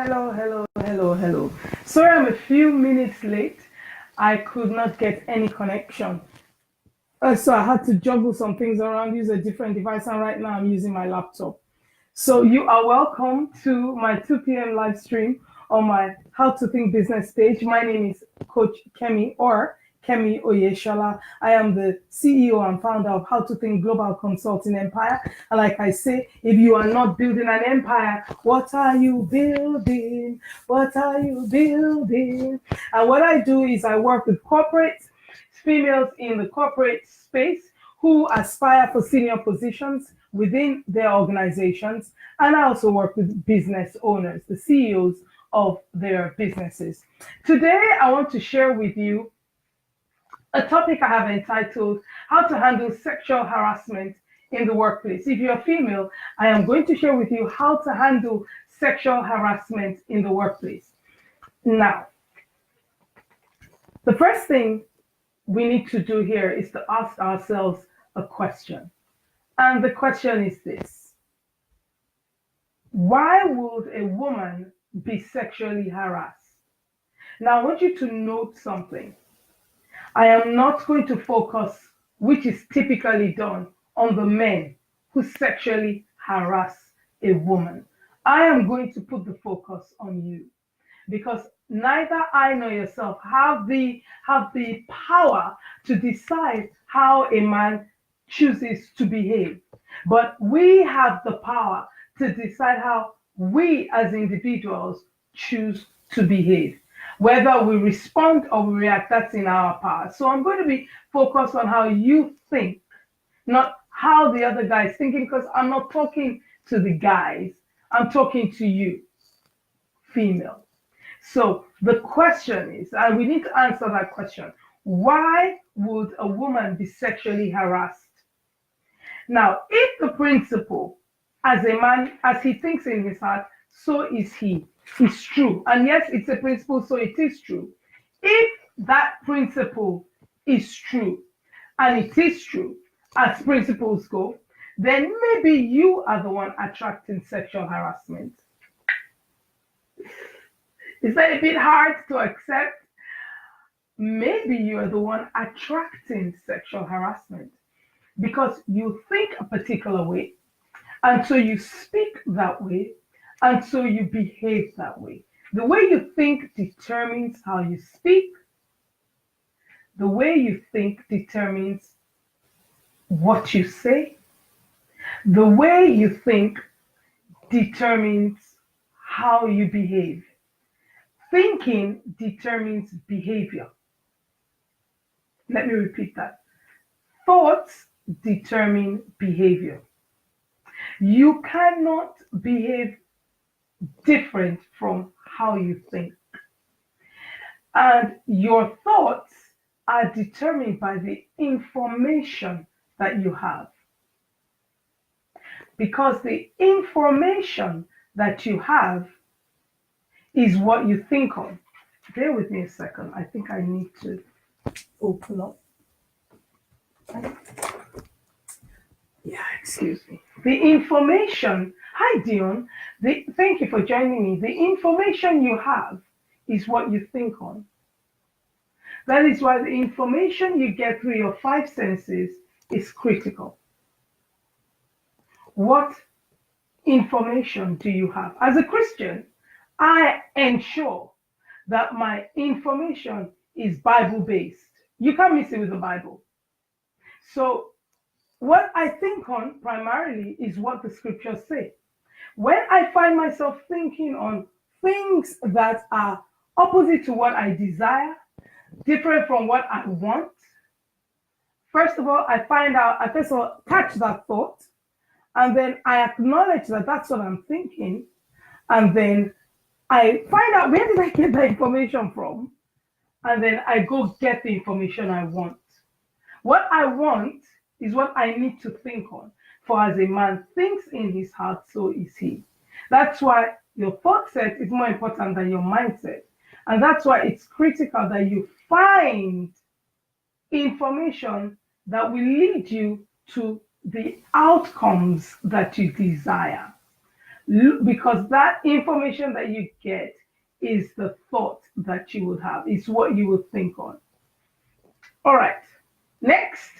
hello. Sorry, I'm a few minutes late. I could not get any connection. So I had to juggle some things around, use a different device, and right now I'm using my laptop. So you are welcome to my 2 p.m. live stream on my How to Think business page. My name is Coach Kemi or Kemi Oyeshola. I am the CEO and founder of How to Think Global Consulting Empire. And like I say, if you are not building an empire, what are you building? What are you building? And what I do is I work with corporates, females in the corporate space who aspire for senior positions within their organizations. And I also work with business owners, the CEOs of their businesses. Today, I want to share with you a topic I have entitled How to Handle Sexual Harassment in the Workplace. If you're female, I am going to share with you how to handle sexual harassment in the workplace. Now, the first thing we need to do here is to ask ourselves a question. And the question is this: why would a woman be sexually harassed? Now, I want you to note something. I am not going to focus, which is typically done, on the men who sexually harass a woman. I am going to put the focus on you because neither I nor yourself have the power to decide how a man chooses to behave. But we have the power to decide how we as individuals choose to behave. Whether we respond or we react, that's in our power. So I'm going to be focused on how you think, not how the other guy is thinking, because I'm not talking to the guys. I'm talking to you, female. So the question is, and we need to answer that question: why would a woman be sexually harassed? Now, if the principle, as a man, as he thinks in his heart, so is he, is true. And yes, it's a principle, so it is true. If that principle is true, and it is true, as principles go, then maybe you are the one attracting sexual harassment. Is that a bit hard to accept? Maybe you're the one attracting sexual harassment because you think a particular way, and so you speak that way, and so you behave that way. The way you think determines how you speak. The way you think determines what you say. The way you think determines how you behave. Thinking determines behavior. Let me repeat that. Thoughts determine behavior. You cannot behave different from how you think. And your thoughts are determined by the information that you have. Because the information that you have is what you think on. Bear with me a second. I think I need to open up. Yeah, excuse me. The information, hi Dion, thank you for joining me. The information you have is what you think on. That is why the information you get through your five senses is critical. What information do you have? As a Christian, I ensure that my information is Bible-based. You can't miss it with the Bible. So what I think on primarily is what the scriptures say. When I find myself thinking on things that are opposite to what I desire, different from what I want, first of all, I first of all catch that thought, and then I acknowledge that that's what I'm thinking, and then I find out where did I get that information from, and then I go get the information I want. What I want is what I need to think on. For as a man thinks in his heart, so is he. That's why your thought set is more important than your mindset. And that's why it's critical that you find information that will lead you to the outcomes that you desire. Because that information that you get is the thought that you would have, it's what you would think on. All right. Next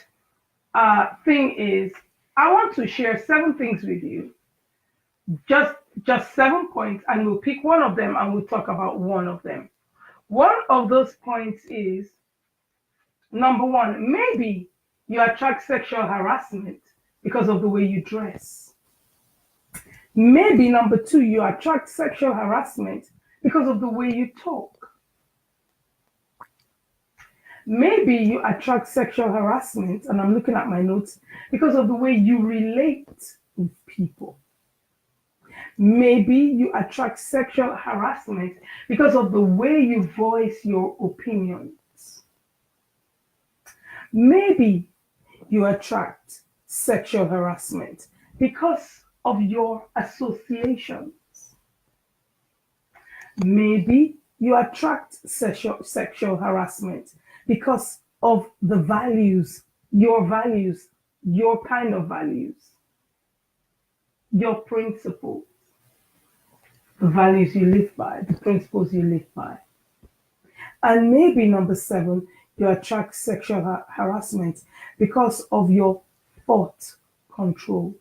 thing is I want to share 7 things with you, just just 7 points, and we'll pick one of them and we'll talk about one of them. One of those points is number one, maybe you attract sexual harassment because of the way you dress. Maybe number two, you attract sexual harassment because of the way you talk. Maybe you attract sexual harassment, and I'm looking at my notes, because of the way you relate with people. Maybe you attract sexual harassment because of the way you voice your opinions. Maybe you attract sexual harassment because of your associations. Maybe you attract sexual harassment because of the values, your kind of values, your principles, the values you live by, the principles you live by. And maybe number 7, you attract sexual harassment because of your thought control.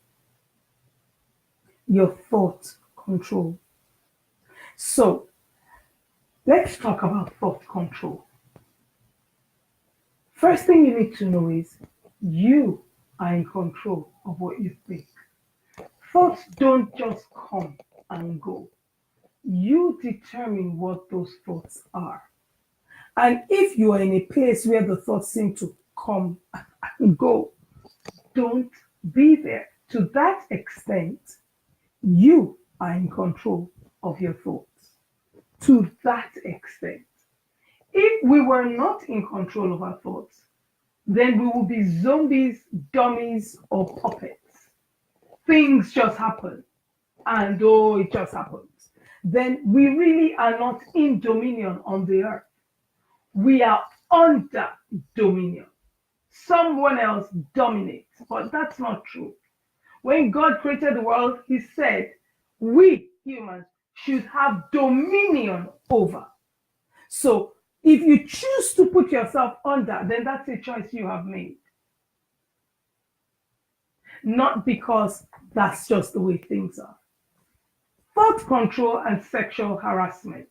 Your thought control. So let's talk about thought control. First thing you need to know is you are in control of what you think. Thoughts don't just come and go. You determine what those thoughts are. And if you are in a place where the thoughts seem to come and go, don't be there. To that extent, you are in control of your thoughts. To that extent. If we were not in control of our thoughts, then we will be zombies, dummies, or puppets. Things just happen, and oh, it just happens. Then we really are not in dominion on the earth. We are under dominion. Someone else dominates, but that's not true. When God created the world, He said we humans should have dominion over. So if you choose to put yourself under, then that's a choice you have made. Not because that's just the way things are. Thought control and sexual harassment.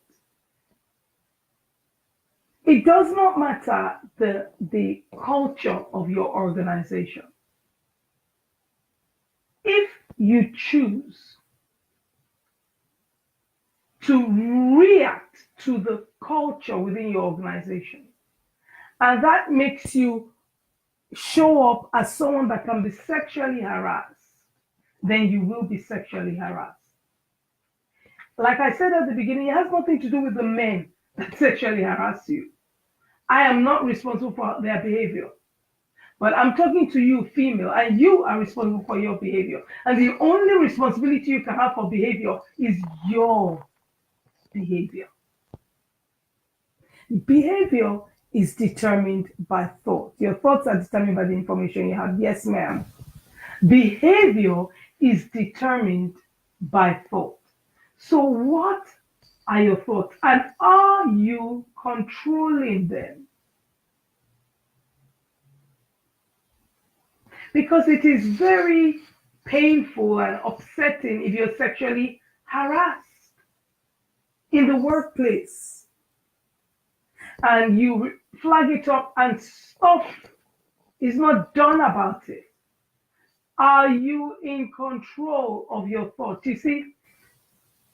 It does not matter the culture of your organization. If you choose to react to the culture within your organization, and that makes you show up as someone that can be sexually harassed, then you will be sexually harassed. Like I said at the beginning, it has nothing to do with the men that sexually harass you. I am not responsible for their behavior. But I'm talking to you, female, and you are responsible for your behavior. And the only responsibility you can have for behavior is your behavior. Behavior is determined by thought. Your thoughts are determined by the information you have. Yes, ma'am. Behavior is determined by thought. So what are your thoughts? And are you controlling them? Because it is very painful and upsetting if you're sexually harassed in the workplace and you flag it up and stuff is not done about it. Are you in control of your thoughts? You see,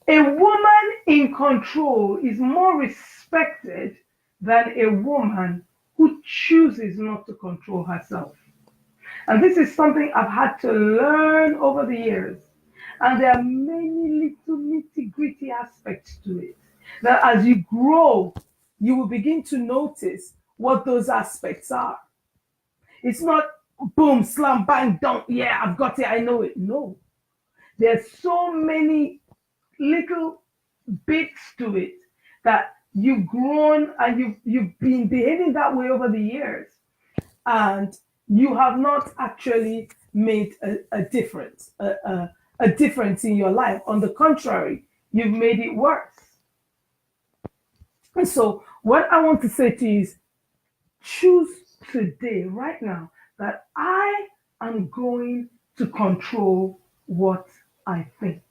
a woman in control is more respected than a woman who chooses not to control herself. And this is something I've had to learn over the years. And there are many little nitty-gritty aspects to it that as you grow, you will begin to notice what those aspects are. It's not boom, slam, bang, don't, yeah, I've got it, I know it. No. There's so many little bits to it that you've grown and you've been behaving that way over the years. And you have not actually made a difference, a difference in your life. On the contrary, you've made it worse. And so, what I want to say to you is choose today, right now, that I am going to control what I think.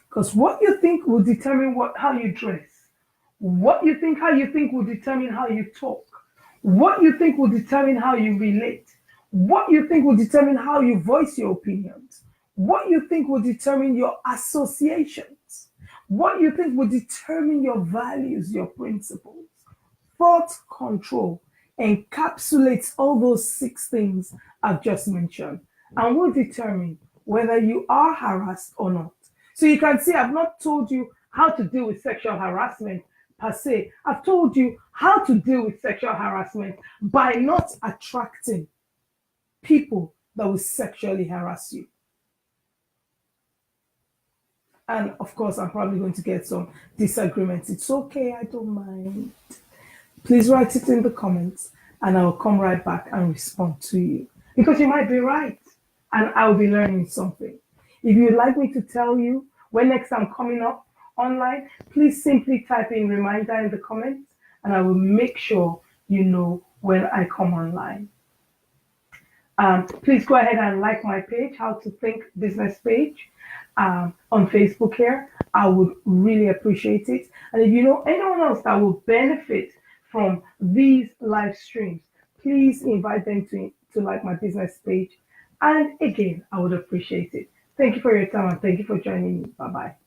Because what you think will determine how you dress. How you think will determine how you talk. What you think will determine how you relate. What you think will determine how you voice your opinions. What you think will determine your associations. What you think will determine your values, your principles. Thought control encapsulates all those 6 things I've just mentioned and will determine whether you are harassed or not. So you can see I've not told you how to deal with sexual harassment per se. I've told you how to deal with sexual harassment by not attracting people that will sexually harass you. And of course, I'm probably going to get some disagreements. It's okay, I don't mind. Please write it in the comments and I'll come right back and respond to you. Because you might be right and I'll be learning something. If you'd like me to tell you when next I'm coming up online, please simply type in reminder in the comments and I will make sure you know when I come online. Please go ahead and like my page, How to Think Business page on Facebook here. I would really appreciate it. And if you know anyone else that will benefit from these live streams, please invite them to like my business page. And again, I would appreciate it. Thank you for your time and thank you for joining me. Bye-bye.